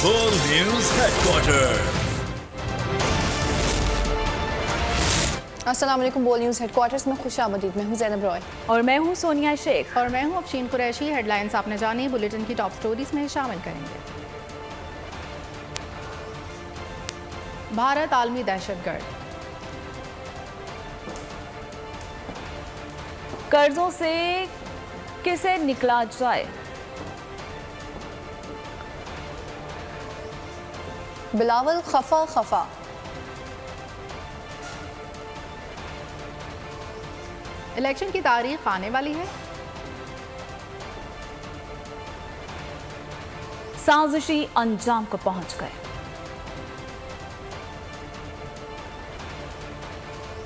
World News Headquarters. अस्सलाम वालेकुम। बोल न्यूज़ हेडक्वार्टर्स में खुशामदीद। मैं हूँ ज़ैनब रॉय और मैं हूँ सोनिया शेख और मैं हूँ अफशीन कुरैशी। हेडलाइंस आपने जानी, बुलेटिन की टॉप स्टोरीज में शामिल करेंगे। भारत आलमी दहशतगर्द, कर्जों से किसे निकला जाए, बिलावल खफा खफा, इलेक्शन की तारीख आने वाली है, साजिशी अंजाम को पहुंच गए,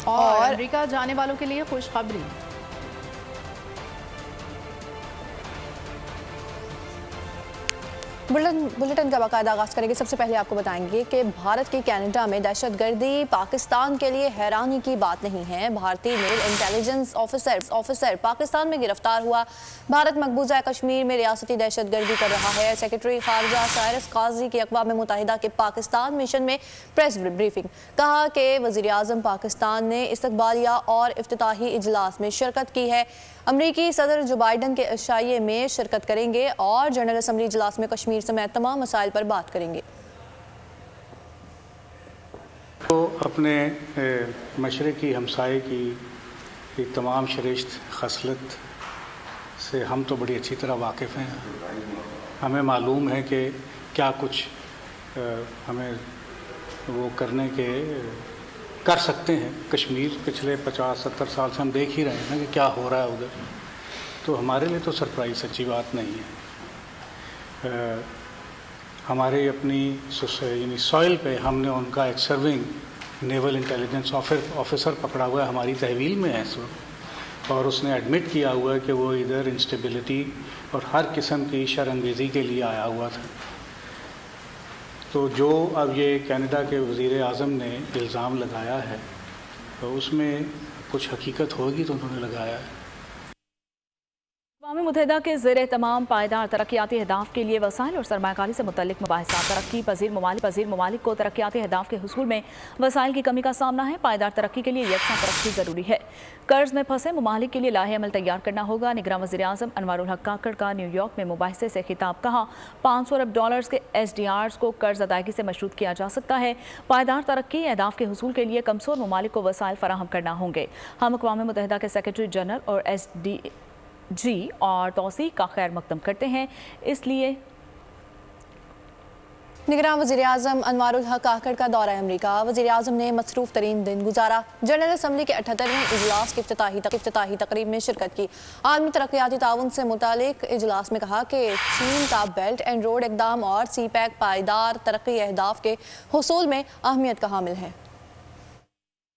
और अमेरिका जाने वालों के लिए खुशखबरी। बुलेटिन का बाकायदा आगाज करेंगे। सबसे पहले आपको बताएंगे कि भारत की कनाडा में दहशतगर्दी पाकिस्तान के लिए हैरानी की बात नहीं है। भारतीय मेल इंटेलिजेंस ऑफिसर पाकिस्तान में गिरफ्तार हुआ। भारत मकबूजा कश्मीर में रियासती दहशतगर्दी कर रहा है। सेक्रेटरी खारजा साइरस काजी की अक़वाम मुत्तहिदा के पाकिस्तान मिशन में प्रेस ब्रीफिंग। कहा कि वज़ीर आज़म पाकिस्तान ने इस्तक़बालिया और इफ्तिताही इजलास में शिरकत की है। अमरीकी सदर जो बाइडन के इशाये में शिरकत करेंगे और जनरल असम्बली इजलास में कश्मीर समेत तमाम मसाइल पर बात करेंगे। तो अपने मशरक़ी हमसाये की तमाम श्रेष्ठ खसलत से हम तो बड़ी अच्छी तरह वाकिफ़ हैं। हमें मालूम है कि क्या कुछ हमें वो करने के कर सकते हैं। कश्मीर पिछले 50-70 साल से हम देख ही रहे हैं ना कि क्या हो रहा है उधर। तो हमारे लिए तो सरप्राइज़ सच्ची बात नहीं है। हमारे अपनी यानी सॉइल पे हमने उनका एक सर्विंग नेवल इंटेलिजेंस ऑफिसर पकड़ा हुआ है, हमारी तहवील में है इस वक्त, और उसने एडमिट किया हुआ है कि वो इधर इंस्टेबिलिटी और हर किस्म की शर्मंगेज़ी के लिए आया हुआ था। तो जो अब ये कनाडा के वज़ीर आज़म ने इल्ज़ाम लगाया है तो उसमें कुछ हकीकत होगी तो उन्होंने लगाया है। अक़वाम मुत्तहिदा के ज़ेर तमाम पायदार तरक्याती अहदाफ़ के लिए वसाइल और सरमायाकारी से मुतल्लिक़ मुबाहिसात। तरक्की पज़ीर ममालिक को तरक्याती अहदाफ़ के हुसूल में वसाइल की कमी का सामना है। पायदार तरक्की के लिए यकसा तरक्की ज़रूरी है। कर्ज में फंसे ममालिक के लिए लाहे अमल तैयार करना होगा। निगरान वज़ीर आज़म अनवारुल हक काकड़ का न्यूयॉर्क में मुबाहिसे से खिताब। कहा, 500 अरब डॉलर्स के SDRs को कर्ज अदायगी से मशरूत किया जा सकता है। पायदार तरक्की अहदाफ़ के हुसूल के लिए कमज़ोर ममालिक को वसाइल फराहम करना होंगे। हम अक़वाम मुत्तहिदा के सेक्रेटरी जनरल और SDG और तौसीक़ का खैर मकदम करते हैं। इसलिए निगरान वज़ीर आज़म अनवारुल हक काकड़ का दौरा अमरीका। वज़ीर आज़म ने मसरूफ़ तरीन दिन गुजारा। जनरल असम्बली के 78वें इजलास की इफ्तिताही तकरीब में शिरकत की। आलमी तरक्याती ताउन से मुतालिक इजलास में कहा कि चीन का बेल्ट एंड रोड इक़दाम और CPEC पायदार तरक्की अहदाफ़ के हुसूल में अहमियत का हामिल है।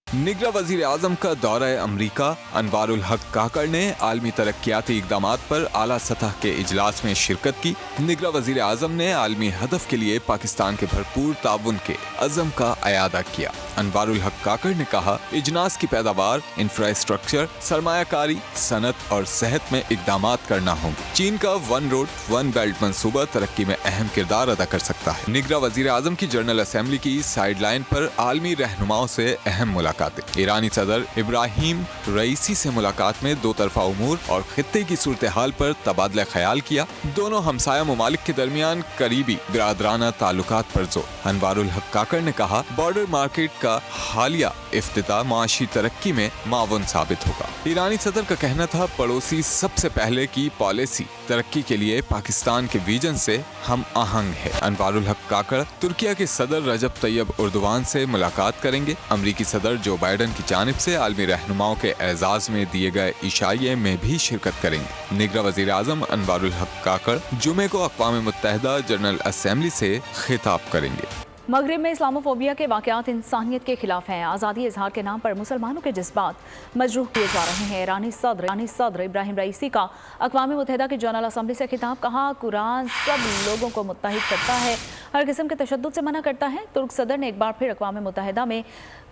निगरान वज़ीर आज़म का दौरा अमरीका। अनवारुल हक काकड़ ने आलमी तरक्याती इक़दामात पर आला सतह के इजलास में शिरकत की। निगरान वज़ीर आज़म ने आलमी हदफ के लिए पाकिस्तान के भरपूर ताउन के अज़म का अयादा किया। अनवारुल हक काकड़ ने कहा, इजनास की पैदावार, इंफ्रास्ट्रक्चर, सरमायाकारी, सनत और सेहत में इक़दामात करना होंगे। चीन का वन रोड वन बेल्ट मंसूबा तरक्की में अहम किरदार अदा कर सकता है। निगरान वज़ीर आज़म की जनरल असम्बली की साइड लाइन पर आलमी रहनुमाओं से अहम मुलाकात। ईरानी सदर इब्राहिम रईसी से मुलाकात में दो तरफा उमूर और खित्ते की सूरत हाल पर तबादला ख्याल किया। दोनों हमसाया ममालिक के दरमियान करीबी बिरादराना ताल्लुकात पर जोर। अनवारुल हक काकड़ ने कहा, बॉर्डर मार्केट का हालिया इफ्तिताह माशी तरक्की में मावन साबित होगा। ईरानी सदर का कहना था, पड़ोसी सबसे पहले की पॉलिसी तरक्की के लिए पाकिस्तान के विजन से हम आहंग है। अनवारुल हक काकड़ तुर्किया के सदर रजब तैयब उर्दवान से मुलाकात करेंगे। अमरीकी सदर जो बाइडन की जानिब से आलमी रहनुमाओं के एजाज में दिए गए इशाये में भी शिरकत करेंगे। निगरान वज़ीर आज़म अनवारुल हक काकड़ जुमे को अक़वाम मुत्तहिदा जनरल असम्बली से खिताब करेंगे। मगरिब में इस्लामोफोबिया के वाक़यात इंसानियत के खिलाफ हैं। आज़ादी इजहार के नाम पर मुसलमानों के जज्बात मजरूह किए जा रहे हैं। ईरानी सदर इब्राहिम रईसी का अक़वाम मुत्तहिदा की जनरल असम्बली से खिताब। कहा, कुरान सब लोगों को मुत्तहिद करता है, हर किस्म के तशद्दुद से मना करता है। तुर्क सदर ने एक बार फिर अक़वाम मुत्तहिदा में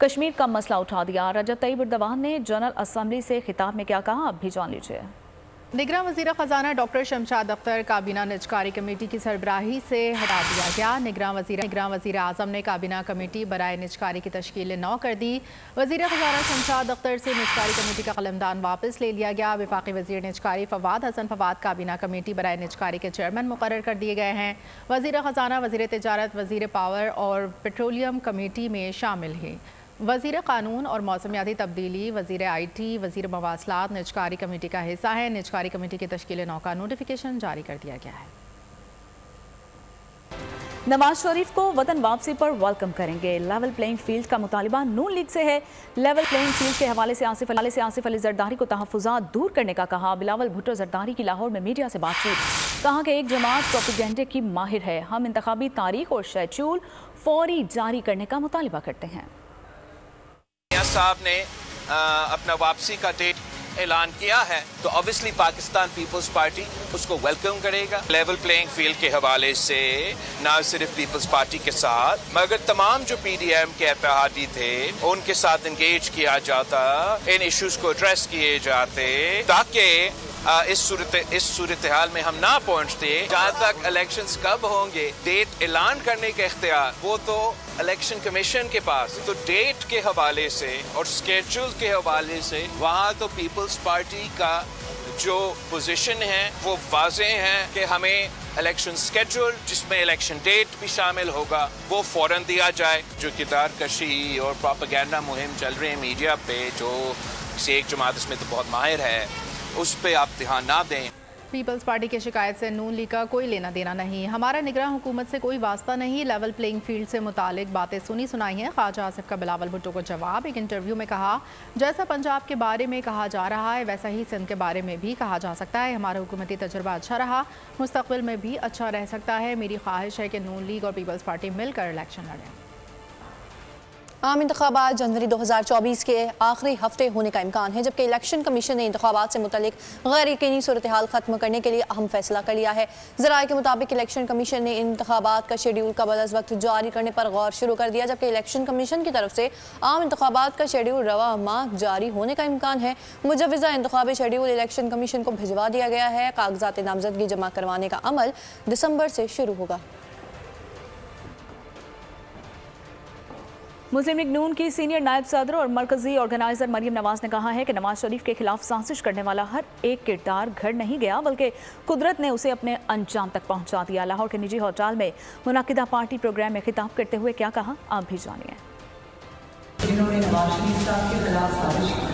कश्मीर का मसला उठा दिया। रजब तैयब उर्दवान ने जनरल असम्बली से खिताब में क्या कहा, अब भी जान लीजिए। निगरान वज़ीर ख़ज़ाना डॉक्टर शमशाद अख्तर काबीना निजकारी कमेटी की सरबराही से हटा दिया गया। निगरान वज़ीर आज़म ने काबीना कमेटी बराए निजकारी की तश्कील 9 कर दी। वज़ीर ख़ज़ाना शमशाद अख्तर से निजकारी कमेटी का कलमदान वापस ले लिया गया। वफाकी वज़ीर निजकारी फवाद हसन फवाद काबीना कमेटी बराए निजकारी के चेयरमैन मुकर्रर कर दिए गए हैं। वज़ीर ख़ज़ाना, वज़ीर तिजारत, वज़ीर पावर और पेट्रोलियम कमेटी में शामिल हैं। वज़ीर क़ानून और मौसमियाती तब्दीली, वज़ीर IT, वज़ीर मवासलात निजकारी कमेटी का हिस्सा है। निजकारी कमेटी की तश्कील 9 का नोटिफिकेशन जारी कर दिया गया है। नवाज शरीफ को वतन वापसी पर वेलकम करेंगे। लेवल प्लेइंग फील्ड का मुतालिबा नून लीग से है। लेवल प्लेइंग फील्ड के हवाले से आसिफ अली जरदारी को तहफ़्फ़ुज़ात दूर करने का कहा। बिलावल भुट्टो जरदारी की लाहौर में मीडिया से बातचीत, कहा कि एक जमात प्रोपेगेंडे की माहिर है। हम इंतखाबी तारीख और शेड्यूल फौरी जारी करने का मुतालिबा करते हैं। साहब ने अपना वापसी का डेट ऐलान किया है तो ऑब्वियसली पाकिस्तान पीपल्स पार्टी उसको वेलकम करेगा। लेवल प्लेइंग फील्ड के हवाले से ना सिर्फ पीपल्स पार्टी के साथ मगर तमाम जो PDM के इत्तेहादी थे उनके साथ इंगेज किया जाता, इन इश्यूज को एड्रेस किए जाते ताकि इस सूरत हाल में हम ना पहुंचते। जहाँ तक इलेक्शंस कब होंगे, डेट ऐलान करने का इख्तियार वो तो इलेक्शन कमीशन के पास। तो डेट के हवाले से और स्केड्यूल के हवाले से वहाँ तो पीपल्स पार्टी का जो पोजीशन है वो वाज़ेह है कि हमें इलेक्शन स्केड्यूल जिसमें इलेक्शन डेट भी शामिल होगा वो फ़ौरन दिया जाए। जो किरदार कशी और प्रोपेगेंडा मुहिम चल रही है मीडिया पे, जो किसी एक जमात इसमें तो बहुत माहिर है, उस पे आप ध्यान ना दें। पीपल्स पार्टी की शिकायत से नून लीग का कोई लेना देना नहीं। हमारा निगरान हुकूमत से कोई वास्ता नहीं। लेवल प्लेइंग फील्ड से मुतालिक बातें सुनाई हैं। ख्वाजा आसिफ का बिलावल भुट्टो को जवाब। एक इंटरव्यू में कहा, जैसा पंजाब के बारे में कहा जा रहा है वैसा ही सिंध के बारे में भी कहा जा सकता है। हमारा हुकूमती तजुर्बा अच्छा रहा, मुस्तकबिल में भी अच्छा रह सकता है। मेरी ख्वाहिश है कि नून लीग और पीपल्स पार्टी मिलकर इलेक्शन लड़ें। आम इंतखाबात जनवरी 2024 के आखिरी हफ्ते होने का इम्कान है, जबकि इलेक्शन कमीशन ने इंतखाबात से मुतल्लिक गैर यकीनी सूरत हाल ख़त्म करने के लिए अहम फैसला कर लिया है। ज़राए के मुताबिक इलेक्शन कमीशन ने इंतखाबात का शेड्यूल कबल अज़ वक्त जारी करने पर गौर शुरू कर दिया, जबकि इलेक्शन कमीशन की तरफ से आम इंतखाबात का शेड्यूल रवा माह जारी होने का इम्कान है। मुजव्वज़ा इंतखाबी शेड्यूल इलेक्शन कमीशन को भिजवा दिया गया है। कागजात नामजदगी जमा करवाने का अमल दिसंबर से शुरू होगा। मुस्लिम लीग नून की सीनियर नायब सदर और मरकजी ऑर्गेनाइजर मरियम नवाज ने कहा है कि नवाज शरीफ के खिलाफ साजिश करने वाला हर एक किरदार घर नहीं गया, बल्कि कुदरत ने उसे अपने अंजाम तक पहुंचा दिया। लाहौर के निजी होटल में मुनाकिदा पार्टी प्रोग्राम में खिताब करते हुए क्या कहा, आप भी जानिए। जिन्होंने नवाज शरीफ साहब के खिलाफ साजिश की,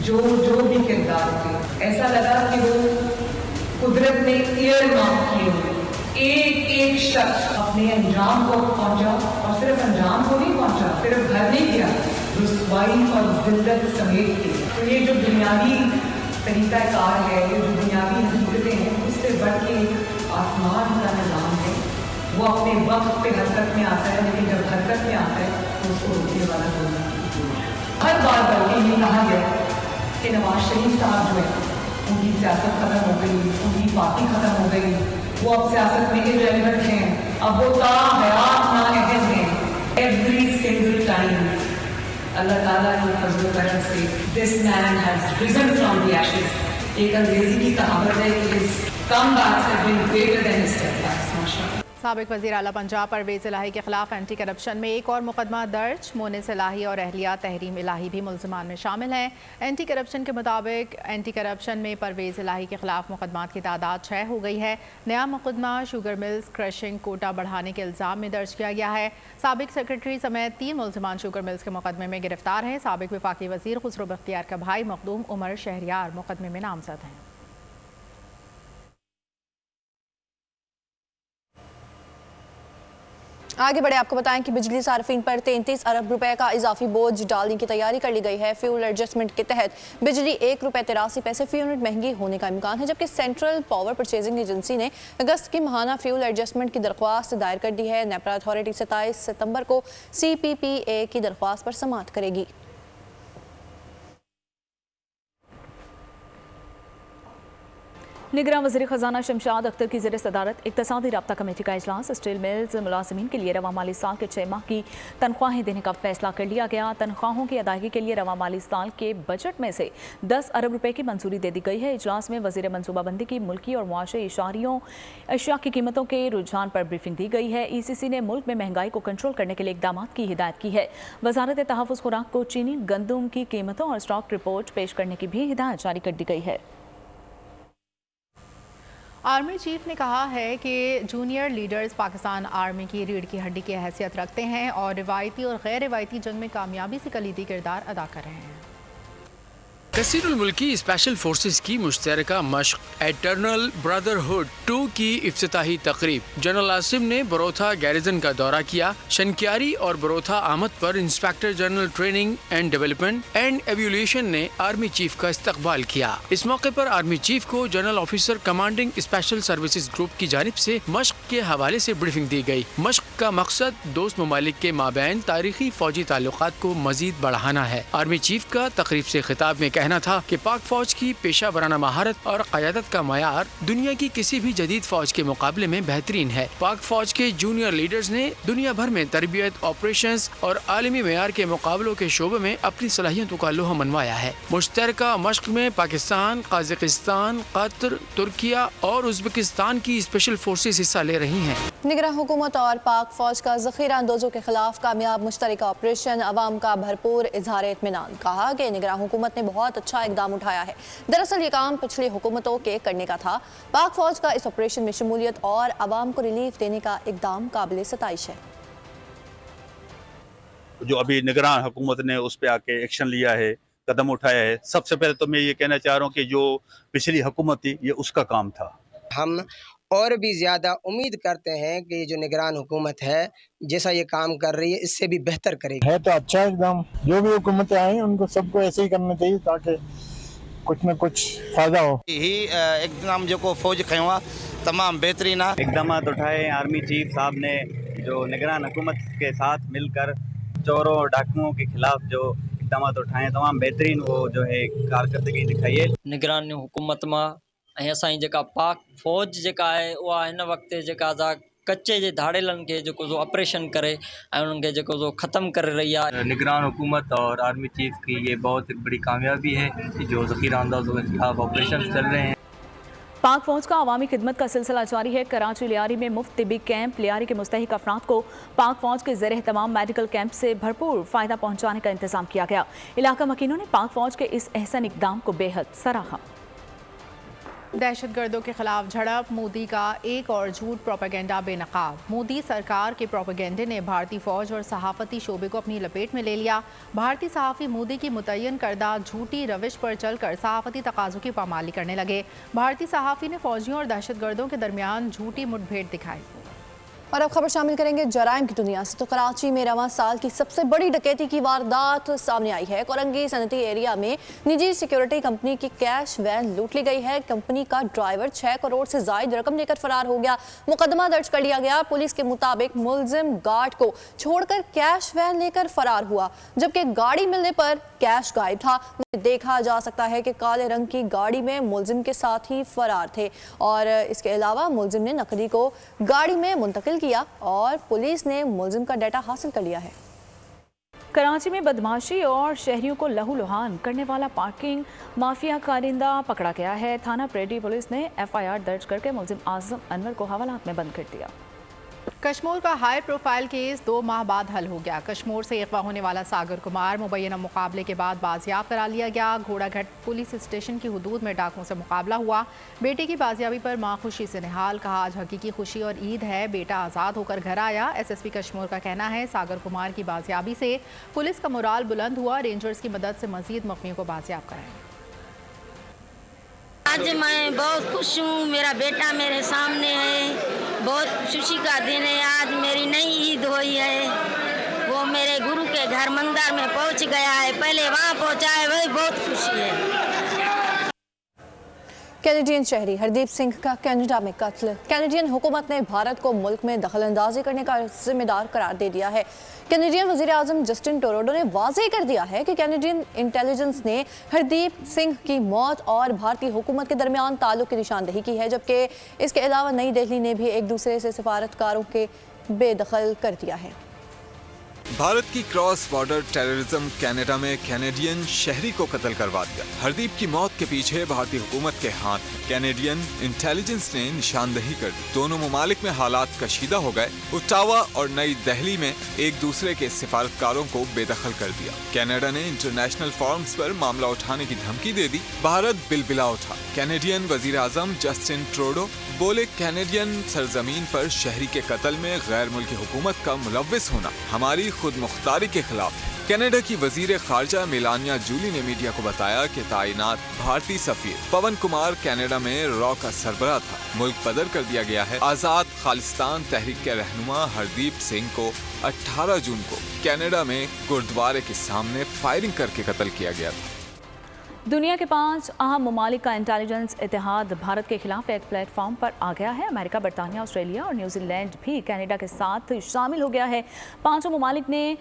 जो भी किरदार थे, ऐसा लगा कि वो कुदरत ने ईयरमार्क किए हुए एक शख्स अपने अंजाम को पहुंचा, और सिर्फ अंजाम को नहीं पहुंचा, सिर्फ घर नहीं किया, रुसवाई और जिल्लत समेट की। तो ये जो बुनियादी तरीका कार है, ये जो बुनियादी हकीकतें हैं, उससे बढ़ के आसमान का निज़ाम है। वो अपने वक्त पे हरकत में आता है, लेकिन जब हरकत में आता है तो उसको रोकने वाला होना। हर बार बल्कि ये कहा गया कि नवाज शरीफ साहब जो है उनकी सियासत खत्म हो गई, उनकी पार्टी खत्म हो गई, वो अब सियासत में इररिलेवेंट हैं, अब वो ताहयात नाअहद हैं। एवरी सिंगल टाइम अल्लाह ताला की फज़ल करम से this man has risen from the ashes. एक अंग्रेजी की कहावत है कि his comebacks have been greater than his setbacks. माशाअल्लाह। साबिक वज़ीर आला पंजाब परवेज़ इलाही के खिलाफ एंटी करप्शन में एक और मुकदमा दर्ज। मोनिस इलाही और अहलिया तहरीम इलाही भी मुल्ज़मान में शामिल हैं। एंटी करप्शन के मुताबिक एंटी करप्शन में परवेज़ इलाही के खिलाफ मुकदमात की तादाद 6 हो गई है। नया मुकदमा शुगर मिल्स क्रशिंग कोटा बढ़ाने के इल्ज़ाम में दर्ज किया गया है। साबिक सेक्रेटरी समेत 3 मुल्ज़मान शुगर मिल्स के मुकदमे में गिरफ्तार हैं। साबिक वफाकी वज़ीर खुसरो बख्तियार का भाई मखदूम उमर शहरियार मुकदमे में नामज़द हैं। आगे बढ़े आपको बताएं कि बिजली सार्फिन पर 33 अरब रुपए का इजाफी बोझ डालने की तैयारी कर ली गई है। फ्यूल एडजस्टमेंट के तहत बिजली 1 रुपये 83 पैसे फी यूनिट महंगी होने का इम्कान है, जबकि सेंट्रल पावर परचेजिंग एजेंसी ने अगस्त की माहाना फ्यूल एडजस्टमेंट की दरख्वास्त दायर कर दी है। नेपरा अथॉरिटी 27 सितंबर को CPPA की दरख्वास्त पर समाअत करेगी। निगरान वज़ीर ख़जाना शमशाद अख्तर की ज़ेर सदारत इक़्तिसादी राब्ता कमेटी का इजलास। स्टील मिल्स मुलाज़िमीन के लिए रवा माली साल के 6 माह की तनख्वाहें देने का फैसला कर लिया गया। तनख्वाहों की अदायगी के लिए रवा माली साल के बजट में से 10 अरब रुपए की मंजूरी दे दी गई है। इजलास में वज़ीर मनसूबाबंदी की मुल्की और मुआशी अशिया की कीमतों के रुझान पर ब्रीफिंग दी गई है। ECC ने मुल्क में महंगाई को कंट्रोल करने के लिए इक़दाम की हिदायत की है। वज़ारत तहफ़्फ़ुज़ खुराक को चीनी गंदम की कीमतों और स्टॉक रिपोर्ट पेश करने की भी हिदायत जारी कर दी गई है। आर्मी चीफ ने कहा है कि जूनियर लीडर्स पाकिस्तान आर्मी की रीढ़ की हड्डी की हैसियत रखते हैं और रिवायती और गैर रिवायती जंग में कामयाबी से कलीदी किरदार अदा कर रहे हैं। कसीरुल मुल्की स्पेशल फोर्सेस की मुश्तरका मश्क एटर्नल ब्रदरहुड 2 की इफ्तिताही तकरीब। जनरल आसिम ने बरोथा गैरिजन का दौरा किया। शनक्यारी और बरोथा आमद पर inspector general training and development and evaluation ने आर्मी चीफ का इस्तकबाल किया। इस मौके पर आर्मी चीफ को general officer commanding special services group की जानिब से मश्क के हवाले से ब्रीफिंग दी गई। मश्क का मकसद दोस्त ममालिक के माबैन तारीखी फौजी ताल्लुकात को मजीद बढ़ाना है। आर्मी चीफ का तकरीब से खिताब में कहना था कि पाक फौज की पेशा वराना महारत और क़यादत का मयार दुनिया की किसी भी जदीद फौज के मुकाबले में बेहतरीन है। पाक फौज के जूनियर लीडर्स ने दुनिया भर में तरबियत, ऑपरेशंस और आलमी मयार के मुकाबलों के शोबे में अपनी सलाहियतों का लोहा मनवाया है। मुश्तरका मश्क में पाकिस्तान, कजाकिस्तान, कतर, तुर्किया और उज़्बेकिस्तान की स्पेशल फोर्सेस हिस्सा ले रही हैं। निगरान हुकूमत और पाक फौज का ज़ख़ीरा अंदोज़ों के खिलाफ कामयाब मुश्तरका ऑपरेशन, अवाम का भरपूर इजहार इत्मीनान। कहा कि निगरान हुकूमत ने बहुत अच्छा इक़दाम उठाया है। दरअसल ये काम पिछली हुकूमतों के करने का था। पाक फौज का इस ऑपरेशन में शमूलियत और अवाम को रिलीफ देने का इक़दाम काबिल सताइश है। जो अभी निगरान हुकूमत ने उस पर आके एक्शन लिया है, कदम उठाया है, सबसे पहले तो मैं ये कहना चाह रहा हूँ कि जो पिछली हुकूमत थी ये उसका काम था। हम और भी ज़्यादा उम्मीद करते हैं कि जो निगरान हुकूमत है जैसा ये काम कर रही है इससे भी बेहतर करेगी। है तो अच्छा एकदम, जो भी हुकूमतें आई उनको सबको ऐसे ही करना चाहिए ताकि कुछ न कुछ फ़ायदा हो। ही एकदम जो को फौज खवा तमाम बेहतरीन इकदाम उठाए। आर्मी चीफ साहब ने जो निगरान हुकूमत के साथ मिलकर चोरों और डाकुओं के खिलाफ जो इकदाम उठाए तमाम बेहतरीन वो जो है कारकर्दगी दिखाई है। निगरान हुकूमत में ऐं असांजी जेका पाक फौज जेका आहे उहा हिन वक़्तु जेका कच्चे जे धाड़ेलनि खे जेको ऑपरेशन करे ऐं उन्हनि खे जेको ख़त्म करे रही आहे। निगरान हुकूमत और आर्मी चीफ की ये बहुत एक बड़ी कामयाबी है कि जो ज़ख़ीरा अंदाज़ों के खिलाफ ऑपरेशन चल रहे हैं। पाक फौज का अवामी खिदमत का सिलसिला जारी है। कराची लियारी में मुफ्त तिबी कैंप, लियारी के मुस्तहिक अफराद को पाक फौज के ज़ेर तमाम मेडिकल कैंप से भरपूर फ़ायदा पहुँचाने का इंतज़ाम किया गया। इलाका मकीनों ने पाक फौज के इस एहसन इक़दाम को बेहद सराहा। दहशतगर्दों के खिलाफ झड़प, मोदी का एक और झूठ प्रोपेगेंडा बेनकाब। मोदी सरकार के प्रोपेगेंडे ने भारतीय फौज और सहाफ़ती शोबे को अपनी लपेट में ले लिया। भारतीय सहाफ़ी मोदी की मुतय्यन करदा झूठी रविश पर चलकर सहाफ़ती तकाज़ों की पामाली करने लगे। भारतीय सहाफ़ी ने फौजियों और दहशतगर्दों के दरमियान झूठी मुठभेड़ दिखाई। और अब खबर शामिल करेंगे जराइम की दुनिया से। तो कराची में रवां साल की सबसे बड़ी डकैती की वारदात सामने आई है। कोरंगी सनती एरिया में निजी सिक्योरिटी कंपनी की कैश वैन लूट ली गई है। कंपनी का ड्राइवर 6 करोड़ से ज़ायद रकम लेकर फरार हो गया। मुकदमा दर्ज कर लिया गया। पुलिस के मुताबिक मुलजिम गार्ड को छोड़कर कैश वैन लेकर फरार हुआ, जबकि गाड़ी मिलने पर कैश गायब था। देखा जा सकता है कि काले रंग की गाड़ी में मुलजिम के साथ ही फरार थे और इसके अलावा मुलजिम ने नकदी को गाड़ी में मुंतकिल किया और पुलिस ने मुलजिम का डाटा हासिल कर लिया है। कराची में बदमाशी और शहरियों को लहूलुहान करने वाला पार्किंग माफिया कारिंदा पकड़ा गया है। थाना प्रेडी पुलिस ने FIR दर्ज करके मुलजिम आजम अनवर को हवालात में बंद कर दिया। कश्मीर का हाई प्रोफाइल केस 2 माह बाद हल हो गया। कश्मीर से अगवा होने वाला सागर कुमार मुबैना मुकाबले के बाद बाजियाब करा लिया गया। घोड़ाघट पुलिस स्टेशन की हुदूद में डाकुओं से मुकाबला हुआ। बेटे की बाजियाबी पर मां खुशी से निहाल। कहा आज हकीकी खुशी और ईद है, बेटा आज़ाद होकर घर आया। SSP कश्मीर का कहना है सागर कुमार की बाजियाबी से पुलिस का मोराल बुलंद हुआ। रेंजर्स की मदद से मजीद मुख्तियों को बाजियाब कराएंगे। आज मैं बहुत खुश हूँ, मेरा बेटा मेरे सामने है। बहुत खुशी का दिन है। आज मेरी नई ईद हुई है। वो मेरे गुरु के घर मंदिर में पहुँच गया है, पहले वहाँ पहुँचा है, वही बहुत खुशी है। कैनेडियन शहरी हरदीप सिंह का कनाडा में कत्ल। कैनेडियन हुकूमत ने भारत को मुल्क में दखलंदाजी करने का जिम्मेदार करार दे दिया है। कैनेडियन वज़ीर आज़म जस्टिन ट्रूडो ने वाज़ेह कर दिया है कि कैनेडियन इंटेलिजेंस ने हरदीप सिंह की मौत और भारतीय हुकूमत के दरमियान ताल्लुक की निशानदेही की है, जबकि इसके अलावा नई दिल्ली ने भी एक दूसरे से सफारतकारों के बेदखल कर दिया है। भारत की क्रॉस बॉर्डर टेररिज्म कनाडा में कैनेडियन शहरी को कत्ल करवा दिया। हरदीप की मौत के पीछे भारतीय हुकूमत के हाथ है। कैनेडियन इंटेलिजेंस ने निशानदेही कर दी। दोनों ममालिक में हालात कशीदा हो गए। ओटावा और नई दिल्ली में एक दूसरे के सिफारतकारों को बेदखल कर दिया। कनाडा ने इंटरनेशनल फोरम्स पर मामला उठाने की धमकी दे दी। भारत बिलबिला उठा। कैनेडियन वजीर आजम जस्टिन ट्रूडो बोले, कैनेडियन सरजमीन पर शहरी के कत्ल में गैर मुल्की हुकूमत का मुलव्विस होना हमारी खुद मुख्तारी के खिलाफ है। कनाडा की वजीर खारजा मेलानिया जूली ने मीडिया को बताया कि ताइनात भारतीय सफीर पवन कुमार कनाडा में रॉ का सरबराह था। मुल्क बदर कर दिया गया है। आजाद खालिस्तान तहरीक के रहनुमा हरदीप सिंह को 18 जून को कनाडा में गुरुद्वारे के सामने फायरिंग करके कत्ल किया गया था। दुनिया के 5 अहम ममालिक का इंटेलिजेंस इत्तेहाद भारत के खिलाफ एक प्लेटफॉर्म पर आ गया है। अमेरिका, बरतानिया, ऑस्ट्रेलिया और न्यूजीलैंड भी कनाडा के साथ शामिल हो गया है। 5 ममालिक ने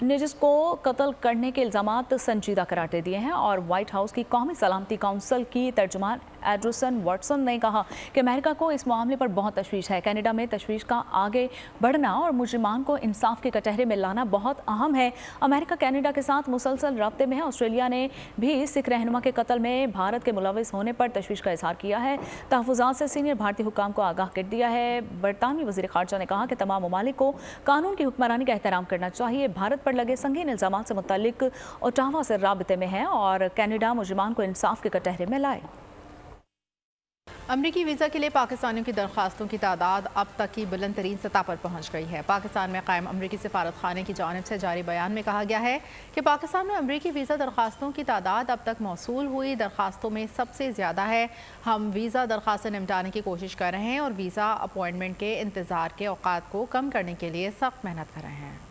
निजिस को कत्ल करने के इल्ज़ामात संजीदा करार दे दिए हैं और व्हाइट हाउस की कौमी सलामती काउंसिल की तर्जुमान एड्रसन वाटसन ने कहा कि अमेरिका को इस मामले पर बहुत तशवीश है। कनाडा में तशवीश का आगे बढ़ना और मुजरिमान को इंसाफ के कटहरे में लाना बहुत अहम है। अमेरिका कनाडा के साथ मुसलसल राब्ते में है। ऑस्ट्रेलिया ने भी सिख रहनुमा के कत्ल में भारत के मुलविस होने पर तशवीश का इजहार किया है। तहफ़्फ़ुज़ात से सीनियर भारतीय हुक्काम को आगाह कर दिया है। बरतानवी वज़ीर ख़ारजा ने कहा कि तमाम ममालिक को कानून की हुक्मरानी का एहतराम करना चाहिए। भारत पर लगे संगीन इल्ज़ामात से मुतल्लिक ओटावा से राब्ते में है और कनाडा मुजरिमान को इंसाफ के कटहरे में लाए। अमरीकी वीज़ा के लिए पाकिस्तानियों की दरख्वास्तों की तादाद अब तक की बुलंद तरीन सतह पर पहुँच गई है। पाकिस्तान में कायम अमरीकी सफारत खाने की जानिब से जारी बयान में कहा गया है कि पाकिस्तान में अमरीकी वीज़ा दरख्वास्तों की तादाद अब तक मौसूल हुई दरख्वास्तों में सबसे ज़्यादा है। हम वीज़ा दरख्वास्तें निपटाने की कोशिश कर रहे हैं और वीज़ा अपॉइंटमेंट के इंतज़ार के औकात को कम करने के लिए सख्त मेहनत कर रहे हैं।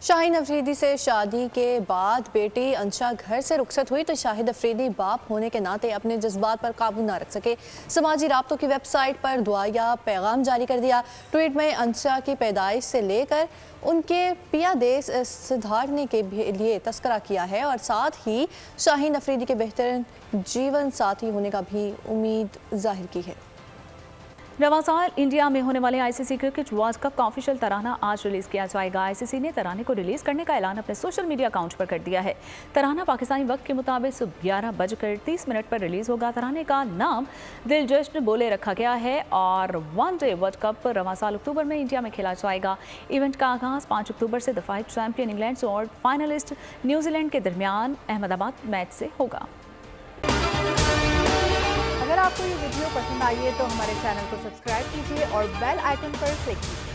शाहीन अफरीदी से शादी के बाद बेटी अंशा घर से रुखसत हुई तो शाहिद अफरीदी बाप होने के नाते अपने जज्बात पर काबू ना रख सके। समाजी राब्तों की वेबसाइट पर दुआया पैगाम जारी कर दिया। ट्वीट में अंशा की पैदाइश से लेकर उनके पिया देश सुधारने के लिए तस्करा किया है और साथ ही शाहीन अफरीदी के बेहतरीन जीवन साथी होने का भी उम्मीद जाहिर की है। रवां साल इंडिया में होने वाले आईसीसी क्रिकेट वर्ल्ड कप का ऑफिशियल तराना आज रिलीज किया जाएगा। आईसीसी ने तराने को रिलीज करने का ऐलान अपने सोशल मीडिया अकाउंट पर कर दिया है। तराना पाकिस्तानी वक्त के मुताबिक सुबह 11:30 पर रिलीज होगा। तराने का नाम दिल जश्न बोले रखा गया है और वनडे वर्ल्ड कप रवां साल अक्टूबर में इंडिया में खेला जाएगा। इवेंट का आगाज 5 अक्टूबर से दफाई चैंपियन इंग्लैंड और फाइनलिस्ट न्यूजीलैंड के दरमियान अहमदाबाद मैच से होगा। अगर आपको ये वीडियो पसंद आई है तो हमारे चैनल को सब्सक्राइब कीजिए और बेल आइकन पर क्लिक कीजिए।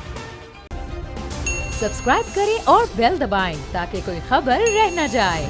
सब्सक्राइब करें और बेल दबाएं ताकि कोई खबर रह न जाए।